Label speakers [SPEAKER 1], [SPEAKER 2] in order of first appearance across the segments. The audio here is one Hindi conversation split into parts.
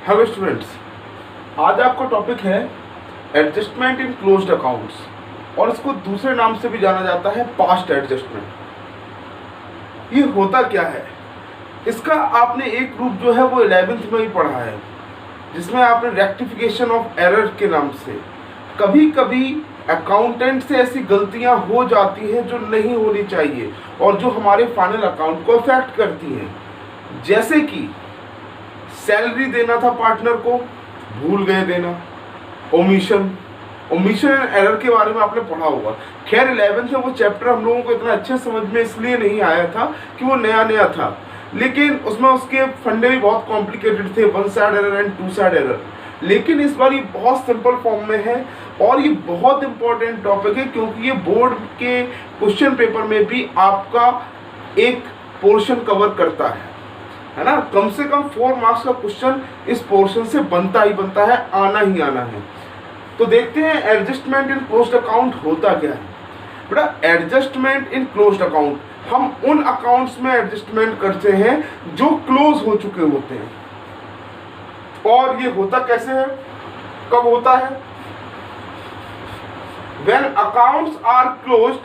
[SPEAKER 1] हेलो स्टूडेंट्स, आज आपका टॉपिक है एडजस्टमेंट इन क्लोज्ड अकाउंट्स और इसको दूसरे नाम से भी जाना जाता है पास्ट एडजस्टमेंट। ये होता क्या है, इसका आपने एक रूप जो है वो 11th में ही पढ़ा है, जिसमें आपने रेक्टिफिकेशन ऑफ एरर के नाम से कभी कभी अकाउंटेंट से ऐसी गलतियां हो जाती हैं जो नहीं होनी चाहिए और जो हमारे फाइनल अकाउंट को अफेक्ट करती हैं। जैसे कि सैलरी देना था पार्टनर को, भूल गए देना, ओमिशन एंड एरर के बारे में आपने पढ़ा होगा। खैर 11th में वो चैप्टर हम लोगों को इतना अच्छे समझ में इसलिए नहीं आया था कि वो नया था, लेकिन उसमें उसके फंडे भी बहुत कॉम्प्लिकेटेड थे, one side error and two side error. लेकिन इस बार ये बहुत सिंपल फॉर्म में है और ये बहुत इंपॉर्टेंट टॉपिक है क्योंकि ये बोर्ड के क्वेश्चन पेपर में भी आपका एक पोर्शन कवर करता है ना। कम से कम 4 मार्क्स का क्वेश्चन इस पोर्शन से बनता ही बनता है, आना ही आना है। तो देखते हैं एडजस्टमेंट इन क्लोज्ड अकाउंट होता क्या है। बेटा, एडजस्टमेंट इन क्लोज्ड अकाउंट हम उन अकाउंट्स में एडजस्टमेंट करते हैं जो क्लोज हो चुके होते हैं। और ये होता कैसे है, कब होता है? When accounts are closed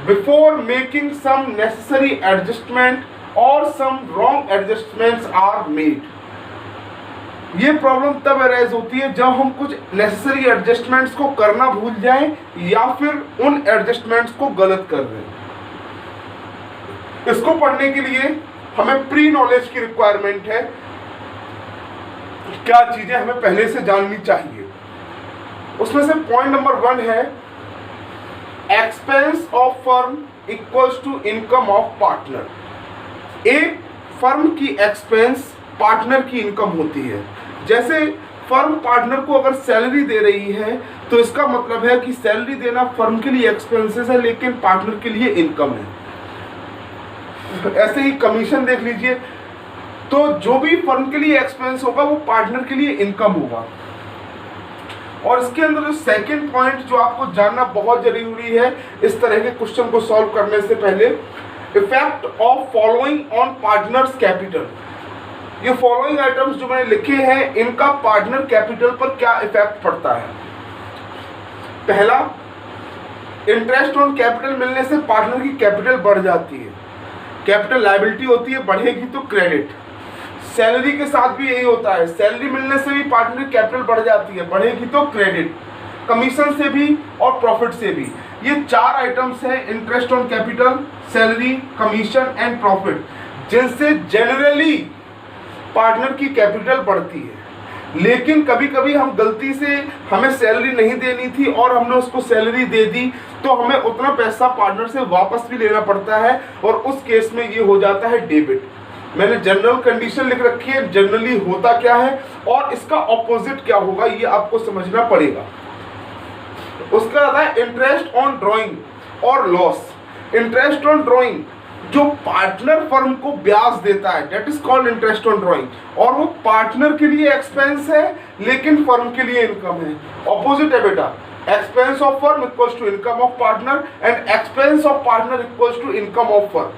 [SPEAKER 1] before making some necessary adjustment or some wrong adjustments are made। ये प्रॉब्लम तब अराइज होती है जब हम कुछ नेसेसरी एडजस्टमेंट्स को करना भूल जाएं या फिर उन एडजस्टमेंट्स को गलत कर दें। इसको पढ़ने के लिए हमें प्री नॉलेज की रिक्वायरमेंट है। क्या चीजें हमें पहले से जाननी चाहिए, उसमें से पॉइंट नंबर 1 है expense of firm equals to income of partner. एक फर्म की एक्सपेंस पार्टनर की इनकम होती है। जैसे फर्म पार्टनर को अगर सैलरी दे रही है तो इसका मतलब है कि सैलरी देना फर्म के लिए एक्सपेंसेस है लेकिन पार्टनर के लिए इनकम है। ऐसे ही कमीशन देख लीजिए, तो जो भी फर्म के लिए एक्सपेंस होगा वो पार्टनर के लिए इनकम होगा। और इसके अंदर जो सेकंड पॉइंट जो आपको जानना बहुत जरूरी है इस तरह के क्वेश्चन को सॉल्व करने से पहले, effect of following on partners capital. ये फॉलोइंग आइटम्स जो मैंने लिखे हैं इनका पार्टनर कैपिटल पर क्या इफेक्ट पड़ता है। पहला, इंटरेस्ट ऑन कैपिटल मिलने से पार्टनर की कैपिटल बढ़ जाती है। कैपिटल लायबिलिटी होती है, बढ़ेगी तो क्रेडिट। सैलरी के साथ भी यही होता है, सैलरी मिलने से भी पार्टनर कैपिटल बढ़ जाती है, बढ़ेगी तो क्रेडिट। कमीशन से भी और प्रॉफिट से भी। ये 4 आइटम्स हैं, interest on capital, salary, commission and profit, जिनसे जनरली पार्टनर की कैपिटल बढ़ती है। लेकिन कभी कभी हम गलती से, हमें सैलरी नहीं देनी थी और हमने उसको सैलरी दे दी तो हमें उतना पैसा पार्टनर से वापस भी लेना पड़ता है और उस केस में ये हो जाता है डेबिट। मैंने जनरल कंडीशन लिख रखी है, जनरली होता क्या है और इसका ऑपोजिट क्या होगा ये आपको समझना पड़ेगा। उसका आता है इंटरेस्ट ऑन ड्राइंग और लॉस। इंटरेस्ट ऑन ड्राइंग जो पार्टनर फर्म को ब्याज देता है, that is called interest on drawing, और वो पार्टनर के लिए एक्सपेंस है लेकिन फर्म के लिए इनकम है। ऑपोजिट है बेटा, expense of firm equals to income of partner and expense of partner equals to income of firm.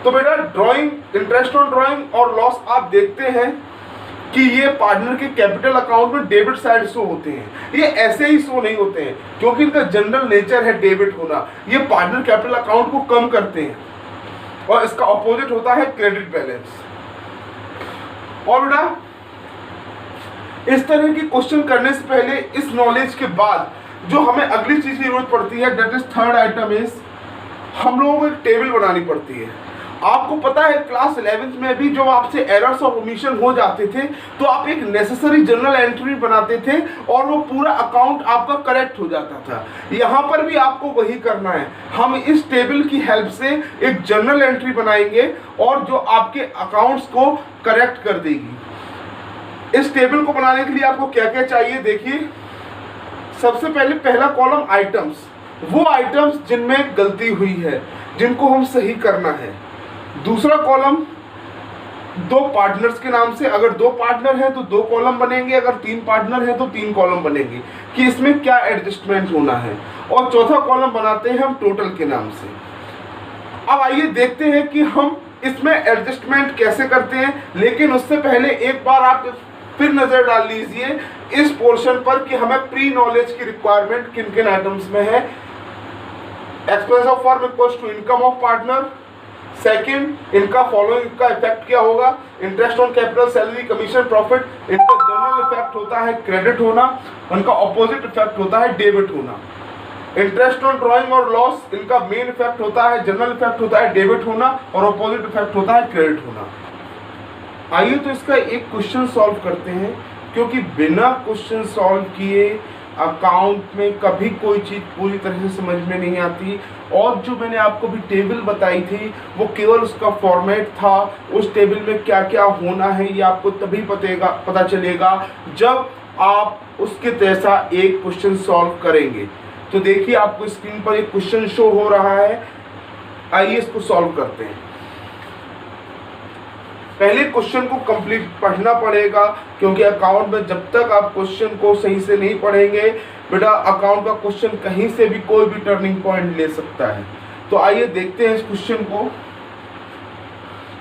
[SPEAKER 1] तो बेटा ड्राइंग, इंटरेस्ट ऑन ड्राइंग और लॉस आप देखते हैं कि ये पार्टनर के कैपिटल अकाउंट में डेबिट साइड शो होते हैं। ये ऐसे ही शो नहीं होते हैं क्योंकि इनका जनरल नेचर है डेबिट होना। ये पार्टनर कैपिटल अकाउंट को कम करते हैं और इसका ऑपोजिट होता है क्रेडिट बैलेंस। और बेटा इस तरह के क्वेश्चन करने से पहले, इस नॉलेज के बाद जो हमें अगली चीज की जरूरत पड़ती है, that is third item is, हम लोगों को एक टेबल बनानी पड़ती है। आपको पता है क्लास 11th में भी जो आपसे एरर्स और ओमिशन हो जाते थे तो आप एक नेसेसरी जनरल एंट्री बनाते थे और वो पूरा अकाउंट आपका करेक्ट हो जाता था। यहाँ पर भी आपको वही करना है। हम इस टेबल की हेल्प से एक जनरल एंट्री बनाएंगे और जो आपके अकाउंट्स को करेक्ट कर देगी। इस टेबल को बनाने के लिए आपको क्या क्या चाहिए, देखिए। सबसे पहले पहला कॉलम आइटम्स, वो आइटम्स जिनमें गलती हुई है, जिनको हम सही करना है। दूसरा कॉलम 2 पार्टनर्स के नाम से, अगर 2 पार्टनर हैं तो 2 कॉलम बनेंगे, अगर 3 पार्टनर हैं तो 3 कॉलम बनेंगे कि इसमें क्या एडजस्टमेंट होना है। और चौथा कॉलम बनाते हैं हम टोटल के नाम से। अब आइए देखते हैं कि हम इसमें एडजस्टमेंट कैसे करते हैं। लेकिन उससे पहले एक बार आप फिर नजर डाल लीजिए इस पोर्शन पर कि हमें प्री नॉलेज की रिक्वायरमेंट किन किन आइटम्स में है। Expense of firm equals to income of partner. Second, इनका फॉलोइंग का इफेक्ट क्या होगा, interest on capital, salary, commission, profit. इनका जनरल इफेक्ट होता है क्रेडिट होना, उनका ऑपोजिट इफेक्ट होता है डेबिट होना। इंटरेस्ट ऑन ड्रॉइंग और लॉस, इनका मेन इफेक्ट होता है, जनरल इफेक्ट होता है डेबिट होना और ऑपोजिट इफेक्ट होता है क्रेडिट होना। आइए तो इसका एक क्वेश्चन सॉल्व करते हैं, क्योंकि बिना क्वेश्चन सॉल्व किए अकाउंट में कभी कोई चीज़ पूरी तरह से समझ में नहीं आती। और जो मैंने आपको भी टेबल बताई थी वो केवल उसका फॉर्मेट था, उस टेबल में क्या क्या होना है ये आपको तभी पता चलेगा जब आप उसके जैसा एक क्वेश्चन सॉल्व करेंगे। तो देखिए आपको स्क्रीन पर एक क्वेश्चन शो हो रहा है, आइए इसको सॉल्व करते हैं। पहले क्वेश्चन को कंप्लीट पढ़ना पड़ेगा, क्योंकि अकाउंट में जब तक आप क्वेश्चन को सही से नहीं पढ़ेंगे बेटा अकाउंट का क्वेश्चन कहीं से भी कोई भी टर्निंग पॉइंट ले सकता है। तो आइए देखते हैं इस क्वेश्चन को।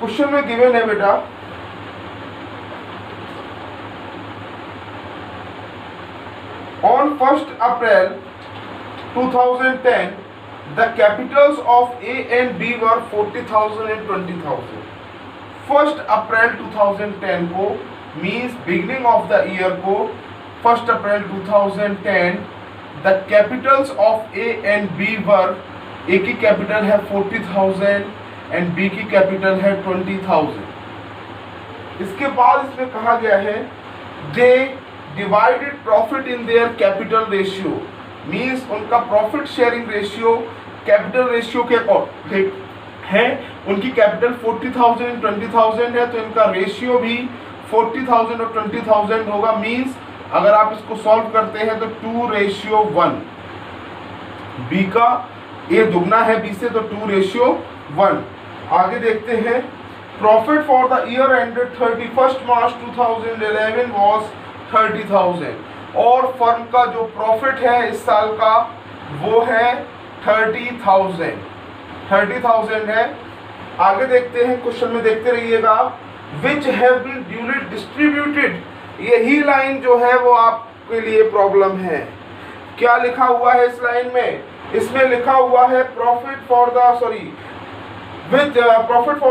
[SPEAKER 1] क्वेश्चन में गिवन है बेटा on 1 April 2010 the capitals of A and B were 40,000 and 20,000। 1 April 2010 को means beginning of the year को 1 April 2010 the capitals of A and B were, A की कैपिटल है 40,000 एंड बी की कैपिटल है 20,000। इसके बाद इसमें कहा गया है they divided profit in their capital ratio, means उनका profit sharing ratio capital ratio के अकॉर्डिंग है। उनकी कैपिटल 40,000 एंड 20,000 है, तो इनका रेशियो भी 40,000 और 20,000 होगा। मीन्स अगर आप इसको सॉल्व करते हैं तो 2:1। बी का ए दुगना है बी से, तो 2:1। आगे देखते हैं profit for the year ended 31 March 2011 was 30,000, और फर्म का जो प्रॉफिट है इस साल का वो है 30,000 है। आगे देखते हैं क्वेश्चन में, देखते रहिएगा which have been duly distributed, यही लाइन जो है वो आपके लिए प्रॉब्लम है। क्या लिखा हुआ है इस लाइन में, इसमें लिखा हुआ है profit for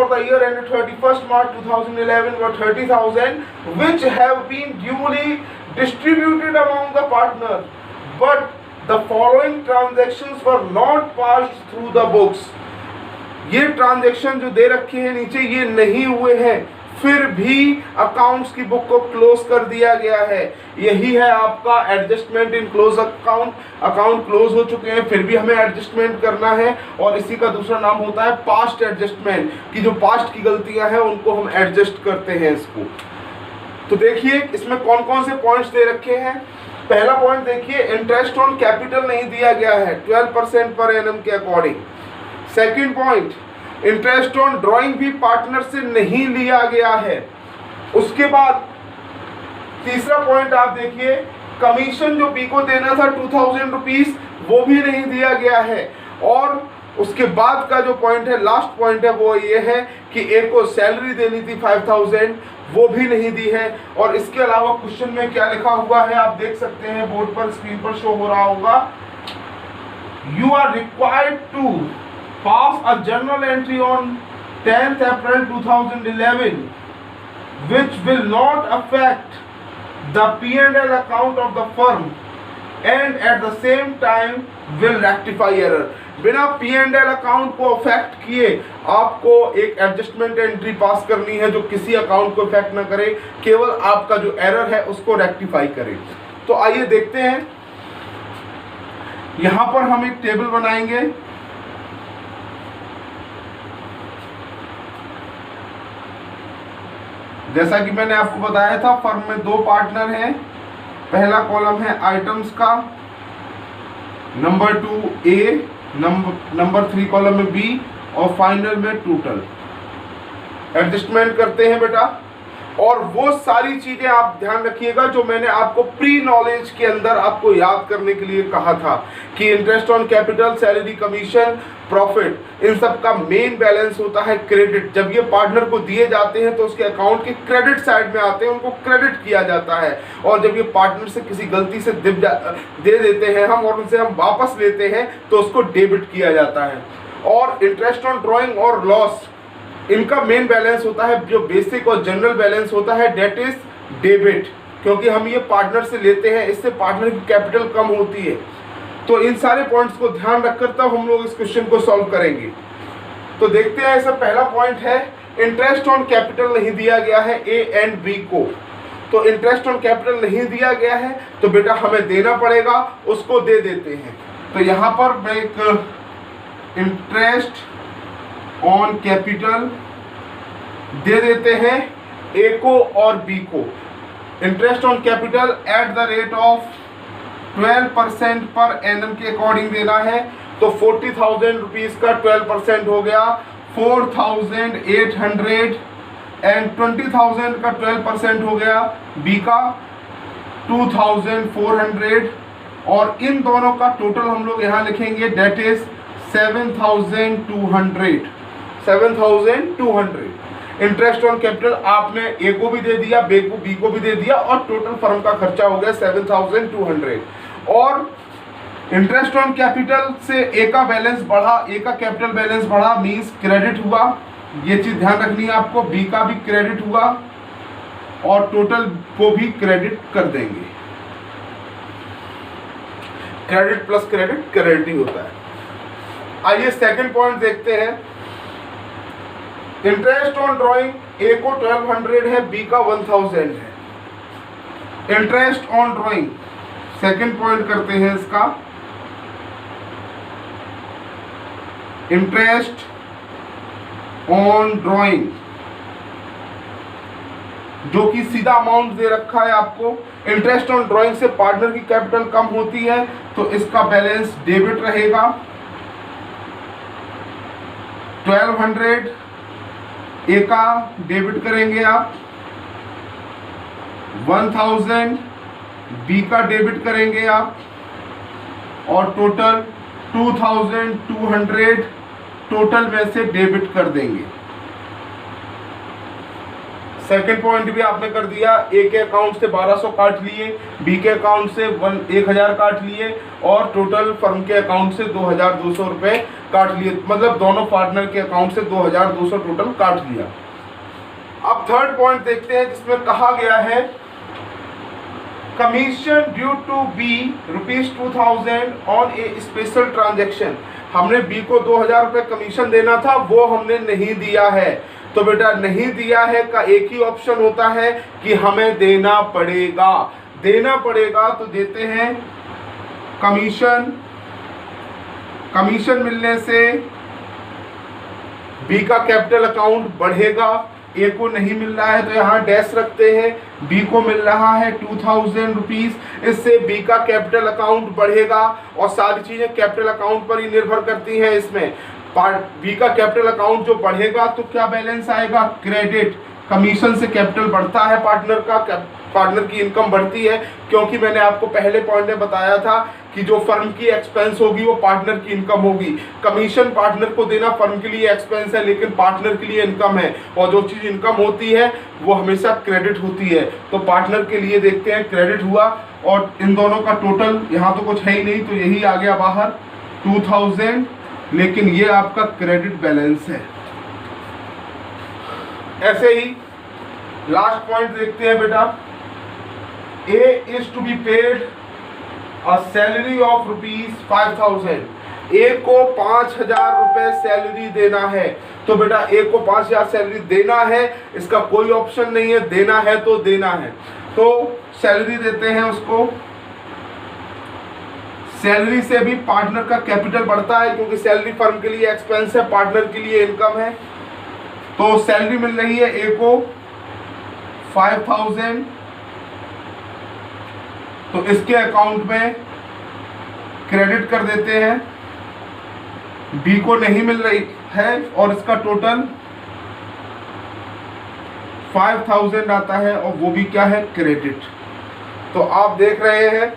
[SPEAKER 1] the year ended 31 March 2011 were 30,000 which have been duly distributed among the partners, but the following transactions were not passed through the books। ये ट्रांजैक्शन जो दे रखे हैं नीचे ये नहीं हुए हैं, फिर भी अकाउंट्स की बुक को क्लोज कर दिया गया है। यही है आपका adjustment in close account. Account close हो चुके हैं फिर भी हमें एडजस्टमेंट करना है, और इसी का दूसरा नाम होता है पास्ट एडजस्टमेंट, कि जो पास्ट की गलतियां हैं उनको हम एडजस्ट करते हैं इसको। तो देखिए इसमें कौन कौन से पॉइंट्स दे रखे हैं। पहला पॉइंट देखिए, इंटरेस्ट ऑन कैपिटल नहीं दिया गया है 12% पर एनम के according. Second point, interest on drawing भी पार्टनर से नहीं लिया गया है। उसके बाद तीसरा पॉइंट आप देखिए, कमीशन जो बी को देना था 2,000 रुपीज वो भी नहीं दिया गया है। और उसके बाद का जो पॉइंट है, लास्ट पॉइंट है, वो ये है कि ए को सैलरी देनी थी 5,000, वो भी नहीं दी है। और इसके अलावा क्वेश्चन में क्या लिखा हुआ है आप देख सकते हैं, बोर्ड पर स्क्रीन पर शो हो रहा होगा, you are required to pass a journal entry on 10th April 2011 which will not affect the P&L account of the firm and at the same time will rectify error। बिना P&L अकाउंट को अफेक्ट किए आपको एक एडजस्टमेंट एंट्री पास करनी है जो किसी अकाउंट को अफेक्ट ना करे, केवल आपका जो एरर है उसको रेक्टिफाई करे। तो आइए देखते हैं, यहां पर हम एक टेबल बनाएंगे। जैसा कि मैंने आपको बताया था फर्म में दो पार्टनर हैं। पहला कॉलम है आइटम्स का, नंबर 2 ए, नंबर 3 कॉलम में बी, और फाइनल में टोटल। एडजस्टमेंट करते हैं बेटा। और वो सारी चीजें आप ध्यान रखिएगा जो मैंने आपको प्री नॉलेज के अंदर आपको याद करने के लिए कहा था कि interest on capital, salary, commission, profit, इन सब का मेन बैलेंस होता है क्रेडिट। जब ये पार्टनर को दिए जाते हैं तो उसके अकाउंट के क्रेडिट साइड में आते हैं, उनको क्रेडिट किया जाता है। और जब ये पार्टनर से किसी गलती से दे देते हैं हम और उनसे हम वापस लेते हैं तो उसको डेबिट किया जाता है। और इंटरेस्ट ऑन ड्रॉइंग और लॉस, इनका मेन बैलेंस होता है जो बेसिक और जनरल बैलेंस होता है, डेट इज डेबिट, क्योंकि हम ये पार्टनर से लेते हैं, इससे पार्टनर की कैपिटल कम होती है। तो इन सारे पॉइंट्स को ध्यान रखकर तब हम लोग इस क्वेश्चन को सॉल्व करेंगे। तो देखते हैं, ऐसा पहला पॉइंट है, इंटरेस्ट ऑन कैपिटल नहीं दिया गया है ए एंड बी को। तो इंटरेस्ट ऑन कैपिटल नहीं दिया गया है तो बेटा हमें देना पड़ेगा, उसको दे देते हैं। तो यहाँ पर मैं एक इंटरेस्ट ऑन कैपिटल दे देते हैं ए को और बी को। Interest on capital at the rate of 12% per annum के अकॉर्डिंग देना है। तो 40,000 रुपीज का 12% हो गया 4,800 एंड 20,000 का 12% हो गया बी का 2,400 और इन दोनों का टोटल हम लोग यहाँ लिखेंगे date is 7,200। Interest on capital आपने ए को भी दे दिया, बी को भी दे दिया और टोटल फर्म का खर्चा हो गया 7,200। और इंटरेस्ट ऑन कैपिटल से ए का बैलेंस बढ़ा, ए का कैपिटल बैलेंस बढ़ा मींस क्रेडिट हुआ, ये चीज ध्यान रखनी है आपको। बी का भी क्रेडिट हुआ और टोटल को भी क्रेडिट कर देंगे। क्रेडिट प्लस क्रेडिट क्रेडिट ही होता है। आइए सेकंड पॉइंट देखते हैं। इंटरेस्ट ऑन ड्राइंग ए को 1200 है, बी का 1000 है। Interest on drawing second point करते हैं इसका। इंटरेस्ट ऑन ड्राइंग जो कि सीधा अमाउंट दे रखा है आपको। इंटरेस्ट ऑन ड्राइंग से पार्टनर की कैपिटल कम होती है तो इसका बैलेंस डेबिट रहेगा। 1200 ए का डेबिट करेंगे आप, 1000 बी का डेबिट करेंगे आप और टोटल 2200 टोटल में से डेबिट कर देंगे। सेकंड पॉइंट भी आपने कर दिया। ए के अकाउंट से 1200 काट लिए, बी के अकाउंट से 1000 काट लिए और टोटल फर्म के अकाउंट से 2200 रुपए काट लिए। मतलब दोनों पार्टनर के अकाउंट से 2200 टोटल काट लिया। अब थर्ड पॉइंट देखते हैं जिसमें कहा गया है commission due to B ₹2000 on a special transaction. हमने बी को 2000 रुपए कमीशन देना था, वो हमने नहीं दिया है। तो बेटा नहीं दिया है का एक ही ऑप्शन होता है कि हमें देना पड़ेगा। देना पड़ेगा तो देते हैं कमीशन। कमीशन मिलने से बी का कैपिटल अकाउंट बढ़ेगा, ए को नहीं मिल रहा है तो यहाँ डैश रखते हैं। बी को मिल रहा है 2000 रुपीज, इससे बी का कैपिटल अकाउंट बढ़ेगा और सारी चीजें कैपिटल अकाउंट पर ही निर्भर करती हैं। इसमें बी का कैपिटल अकाउंट जो बढ़ेगा तो क्या बैलेंस आएगा, क्रेडिट। कमीशन से कैपिटल बढ़ता है पार्टनर का, पार्टनर की इनकम बढ़ती है, क्योंकि मैंने आपको पहले पॉइंट में बताया था कि जो फर्म की एक्सपेंस होगी वो पार्टनर की इनकम होगी। कमीशन पार्टनर को देना फर्म के लिए एक्सपेंस है लेकिन पार्टनर के लिए इनकम है, और जो चीज़ इनकम होती है वो हमेशा क्रेडिट होती है। तो पार्टनर के लिए देखते हैं क्रेडिट हुआ और इन दोनों का टोटल यहाँ तो कुछ है ही नहीं तो यही आ गया बाहर 2000, लेकिन ये आपका क्रेडिट बैलेंस है। ऐसे ही लास्ट पॉइंट देखते हैं बेटा। A is to be paid a salary of ₹5000। ए को 5000 रुपए सैलरी देना है। तो बेटा ए को 5000 सैलरी देना है, इसका कोई ऑप्शन नहीं है, देना है तो देना है। तो सैलरी देते हैं उसको। सैलरी से भी पार्टनर का कैपिटल बढ़ता है क्योंकि सैलरी फर्म के लिए एक्सपेंस है, पार्टनर के लिए इनकम है। तो सैलरी मिल रही है ए को 5000, तो इसके अकाउंट में क्रेडिट कर देते हैं। बी को नहीं मिल रही है और इसका टोटल 5000 आता है और वो भी क्या है, क्रेडिट। तो आप देख रहे हैं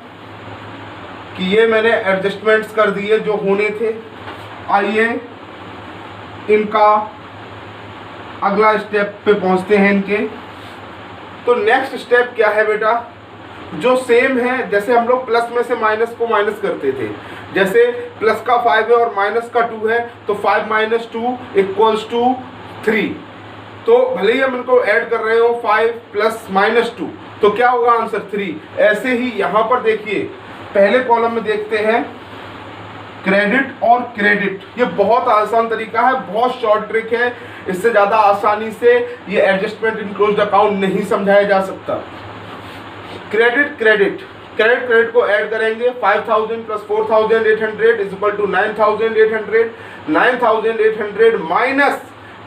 [SPEAKER 1] कि ये मैंने एडजस्टमेंट्स कर दिए जो होने थे। आइए इनका अगला स्टेप पे पहुंचते हैं इनके। तो नेक्स्ट स्टेप क्या है बेटा, जो सेम है जैसे हम लोग प्लस में से माइनस को माइनस करते थे, जैसे प्लस का 5 है और माइनस का 2 है, तो 5 - 2 = 3। तो भले ही हम इनको ऐड कर रहे हो 5 + -2, तो क्या होगा आंसर 3। ऐसे ही यहाँ पर देखिए पहले कॉलम में देखते हैं क्रेडिट और क्रेडिट। ये बहुत आसान तरीका है, बहुत शॉर्ट ट्रिक है, इससे ज़्यादा आसानी से ये एडजस्टमेंट इन क्लोज्ड अकाउंट नहीं समझाया जा सकता। क्रेडिट क्रेडिट क्रेडिट क्रेडिट को ऐड करेंगे, 5000 + 4800 = 9800। 9800 माइनस,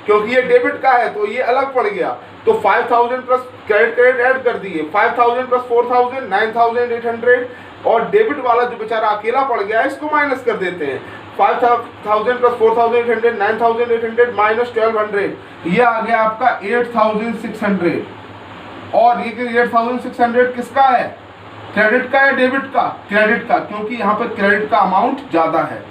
[SPEAKER 1] क्योंकि ये डेबिट का है तो ये अलग पड़ गया, तो 5000 प्लस क्रेडिट क्रेडिट ऐड कर दिए, 5000 + 4000 9800, और डेबिट वाला जो बेचारा अकेला पड़ गया है इसको माइनस कर देते हैं। 5000 + 4800 9800 - 1200, ये आ गया आपका 8600। और ये 8600 किसका है, क्रेडिट का या डेबिट का, क्रेडिट का, क्योंकि यहाँ पर क्रेडिट का अमाउंट ज्यादा है।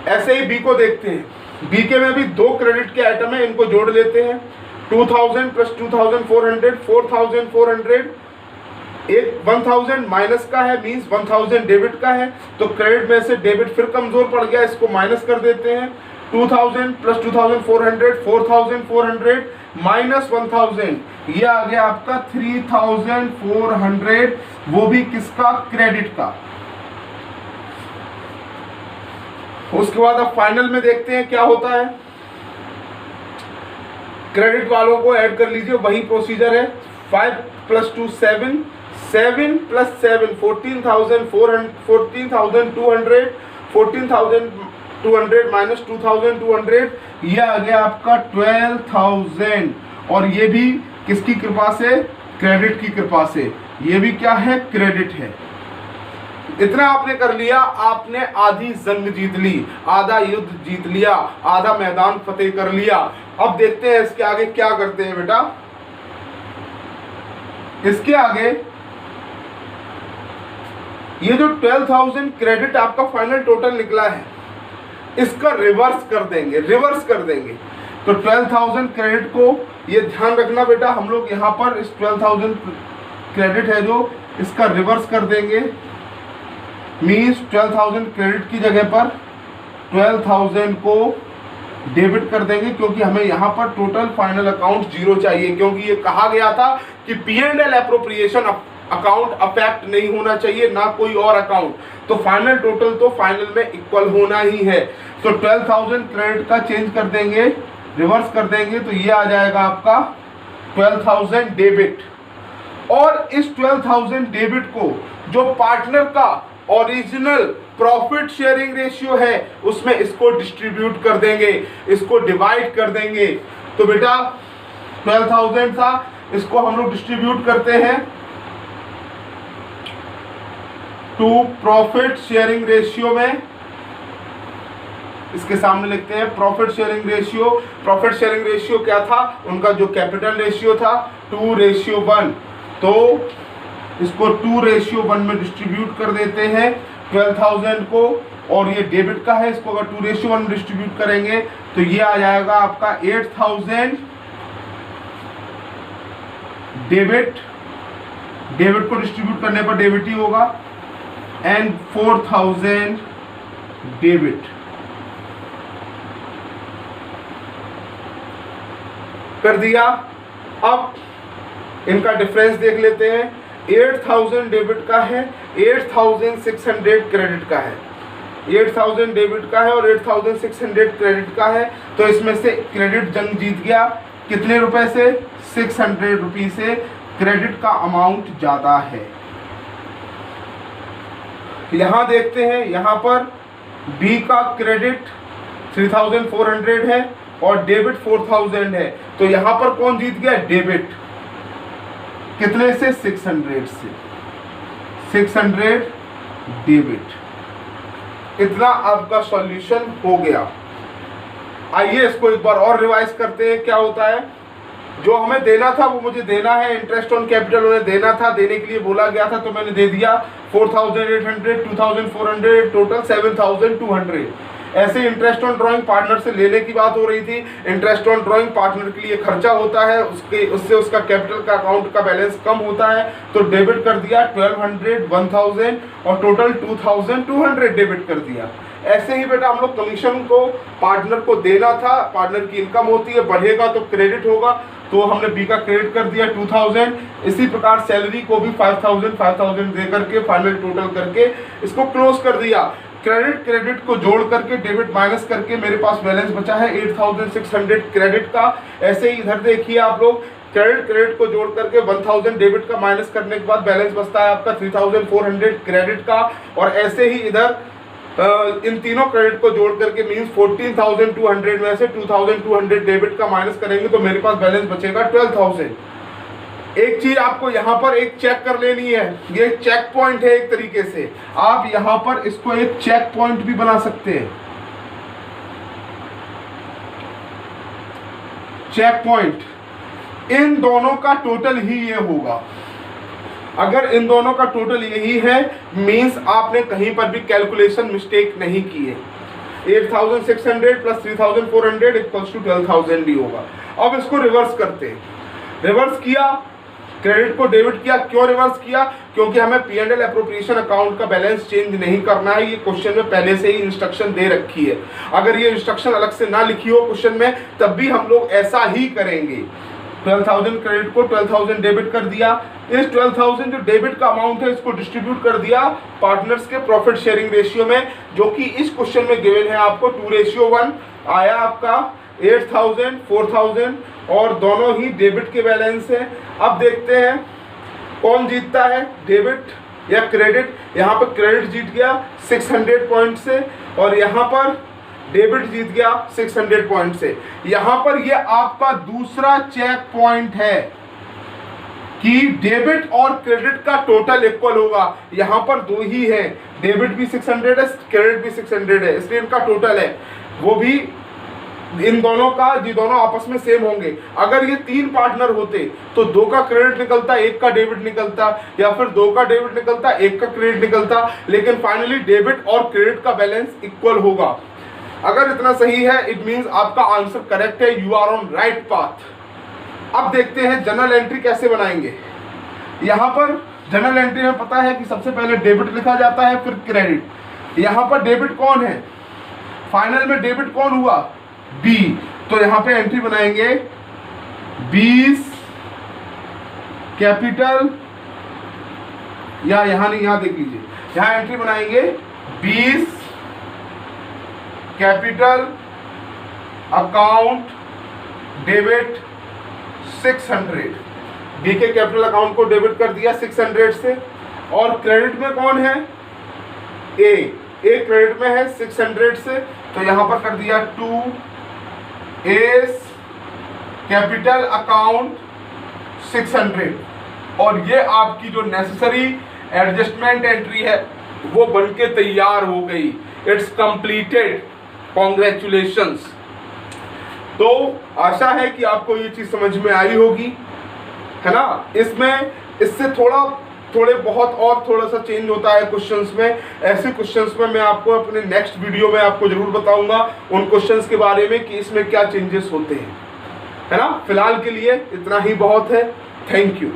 [SPEAKER 1] ऐसे ही बी को देखते हैं। बी के में भी 2 क्रेडिट के आइटम है, इनको जोड़ लेते हैं। 2000 + 2400 4400, एक 1000 माइनस का है, मींस 1000 डेबिट का है, तो क्रेडिट में से डेबिट फिर कमजोर पड़ गया, इसको माइनस कर देते हैं। 2000 + 2400 4400 - 1000, ये आ गया आपका 3400, वो भी किसका, क्रेडिट का। उसके बाद अब फाइनल में देखते हैं क्या होता है। क्रेडिट वालों को ऐड कर लीजिए, वही प्रोसीजर है। 5 + 2 7, 7 + 7 14200, 14200 - 2200, ये आ गया आपका 12000। और ये भी किसकी कृपा से, क्रेडिट की कृपा से, ये भी क्या है, क्रेडिट है। इतना आपने कर लिया, आपने आधी जंग जीत ली, आधा युद्ध जीत लिया, आधा मैदान फतेह कर लिया। अब देखते हैं इसके आगे क्या करते हैं बेटा। इसके आगे ये जो 12000 क्रेडिट आपका फाइनल टोटल निकला है, इसका रिवर्स कर देंगे। तो 12000 क्रेडिट को ये ध्यान रखना बेटा, हम लोग यहाँ पर इस 12000 क्रेडिट है जो, इसका रिवर्स कर देंगे। मीन्स 12000 क्रेडिट की जगह पर 12000 को डेबिट कर देंगे, क्योंकि हमें यहाँ पर टोटल फाइनल अकाउंट 0 चाहिए, क्योंकि ये कहा गया था कि P&L एप्रोप्रिएशन अकाउंट अफेक्ट नहीं होना चाहिए, ना कोई और अकाउंट। तो फाइनल टोटल तो फाइनल में इक्वल होना ही है। तो 12000 क्रेडिट का चेंज कर देंगे, रिवर्स कर देंगे, तो ये आ जाएगा आपका 12000 डेबिट। और इस 12000 डेबिट को जो पार्टनर का ओरिजिनल प्रॉफिट शेयरिंग रेशियो है उसमें इसको डिस्ट्रीब्यूट कर देंगे, इसको डिवाइड कर देंगे। तो बेटा 12000 था, इसको हम लोग डिस्ट्रीब्यूट करते हैं टू प्रॉफिट शेयरिंग रेशियो में। इसके सामने लिखते हैं profit sharing ratio. Profit sharing ratio क्या था, उनका जो कैपिटल रेशियो था 2:1, तो इसको 2:1 में डिस्ट्रीब्यूट कर देते हैं 12000 को। और ये डेबिट का है, इसको अगर 2:1 में डिस्ट्रीब्यूट करेंगे तो ये आ जाएगा आपका 8000 डेबिट को डिस्ट्रीब्यूट करने पर डेबिट ही होगा, एंड 4000 डेबिट कर दिया। अब इनका डिफरेंस देख लेते हैं। 8000 डेबिट का है, 8600 क्रेडिट का है। 8000 डेबिट का है और 8600 क्रेडिट का है, तो इसमें से क्रेडिट जंग जीत गया। कितने रुपए से, 600 रुपये से क्रेडिट का अमाउंट ज़्यादा है। यहाँ देखते हैं, यहाँ पर बी का क्रेडिट 3400 है और डेबिट 4000 है, तो यहाँ पर कौन जीत गया, डेबिट। कितने से, 600 से, 600 डेबिट। इतना आपका सॉल्यूशन हो गया। आइए इसको एक बार और रिवाइज करते हैं क्या होता है। जो हमें देना था वो मुझे देना है, इंटरेस्ट ऑन कैपिटल उन्हें देना था, देने के लिए बोला गया था तो मैंने दे दिया 4800, 2400, टोटल 7200। ऐसे इंटरेस्ट ऑन ड्राइंग पार्टनर से लेने की बात हो रही थी। इंटरेस्ट ऑन ड्राइंग पार्टनर के लिए खर्चा होता है, उससे उसका कैपिटल का अकाउंट का बैलेंस कम होता है, तो डेबिट कर दिया 1200, 1000 और टोटल 2200 डेबिट कर दिया। ऐसे ही बेटा हम लोग कमीशन को पार्टनर को देना था, पार्टनर की इनकम होती है, बढ़ेगा तो क्रेडिट होगा, तो हमने बी का क्रेडिट कर दिया 2000। इसी प्रकार सैलरी को भी 5000 दे करके फाइनल टोटल करके इसको क्लोज कर दिया। क्रेडिट को जोड़ करके डेबिट माइनस करके मेरे पास बैलेंस बचा है 8600 क्रेडिट का। ऐसे ही इधर देखिए आप लोग, क्रेडिट को जोड़ करके 1000 डेबिट का माइनस करने के बाद बैलेंस बचता है आपका 3400 क्रेडिट का। और ऐसे ही इधर इन तीनों क्रेडिट को जोड़ करके मींस 14200 में से 2200 डेबिट का माइनस करेंगे तो मेरे पास बैलेंस बचेगा 12000। एक चीज आपको यहाँ पर एक चेक कर लेनी है, ये चेक पॉइंट है एक तरीके से, आप यहाँ पर इसको एक चेक पॉइंट भी बना सकते हैं। चेक पॉइंट, इन दोनों का टोटल ही ये होगा। अगर इन दोनों का टोटल यही है मींस आपने कहीं पर भी कैलकुलेशन मिस्टेक नहीं की है। 8600 प्लस 3400 इक्वल्स टू 12000 भी होगा। अब इसको रिवर्स करते हैं। रिवर्स किया, क्रेडिट को डेबिट किया। क्यों रिवर्स किया? क्योंकि हमें P&L एप्रोप्रिएशन अकाउंट का बैलेंस चेंज नहीं करना है। ये क्वेश्चन में पहले से ही इंस्ट्रक्शन दे रखी है। अगर ये इंस्ट्रक्शन अलग से ना लिखी हो क्वेश्चन में तब भी हम लोग ऐसा ही करेंगे। 12000 क्रेडिट को 12000 डेबिट कर दिया। इस 12000 जो डेबिट का अमाउंट है इसको डिस्ट्रीब्यूट कर दिया पार्टनर्स के प्रॉफिट शेयरिंग रेशियो में, जो कि इस क्वेश्चन में गिवन है आपको 2:1 आया आपका 8000, 4000 और दोनों ही डेबिट के बैलेंस है। अब देखते हैं कौन जीतता है, डेबिट या क्रेडिट। यहाँ पर क्रेडिट जीत गया 600 पॉइंट से और यहाँ पर डेबिट जीत गया 600 पॉइंट से। यहाँ पर ये आपका दूसरा चेक पॉइंट है कि डेबिट और क्रेडिट का टोटल इक्वल होगा। यहाँ पर दो ही है, डेबिट भी 600 है, क्रेडिट भी 600 है, इसलिए इनका टोटल है वो भी इन दोनों का, ये दोनों आपस में सेम होंगे। अगर ये 3 पार्टनर होते तो 2 का क्रेडिट निकलता, 1 का डेबिट निकलता, या फिर 2 का डेबिट निकलता, 1 का क्रेडिट निकलता, लेकिन फाइनली डेबिट और क्रेडिट का बैलेंस इक्वल होगा। अगर इतना सही है इट मींस आपका आंसर करेक्ट है, you are on right path. अब देखते हैं जनरल एंट्री कैसे बनाएंगे। यहाँ पर जनरल एंट्री में पता है कि सबसे पहले डेबिट लिखा जाता है फिर क्रेडिट। यहाँ पर डेबिट कौन है, फाइनल में डेबिट कौन हुआ, बी, तो यहाँ पे एंट्री बनाएंगे 20 कैपिटल, या यहाँ नहीं, यहाँ देख लीजिए, यहाँ एंट्री बनाएंगे 20 कैपिटल अकाउंट डेबिट 600। बी के कैपिटल अकाउंट को डेबिट कर दिया 600 से। और क्रेडिट में कौन है, ए क्रेडिट में है 600 से, तो यहां पर कर दिया 2 एस कैपिटल अकाउंट 600। और ये आपकी जो नेसेसरी एडजस्टमेंट एंट्री है वो बनके तैयार हो गई। It's completed, congratulations. तो आशा है कि आपको ये चीज समझ में आई होगी, है ना। इसमें इससे थोड़े बहुत और थोड़ा सा चेंज होता है क्वेश्चंस में। ऐसे क्वेश्चंस में मैं आपको अपने नेक्स्ट वीडियो में आपको जरूर बताऊंगा उन क्वेश्चंस के बारे में कि इसमें क्या चेंजेस होते हैं, है ना। फिलहाल के लिए इतना ही बहुत है। Thank you.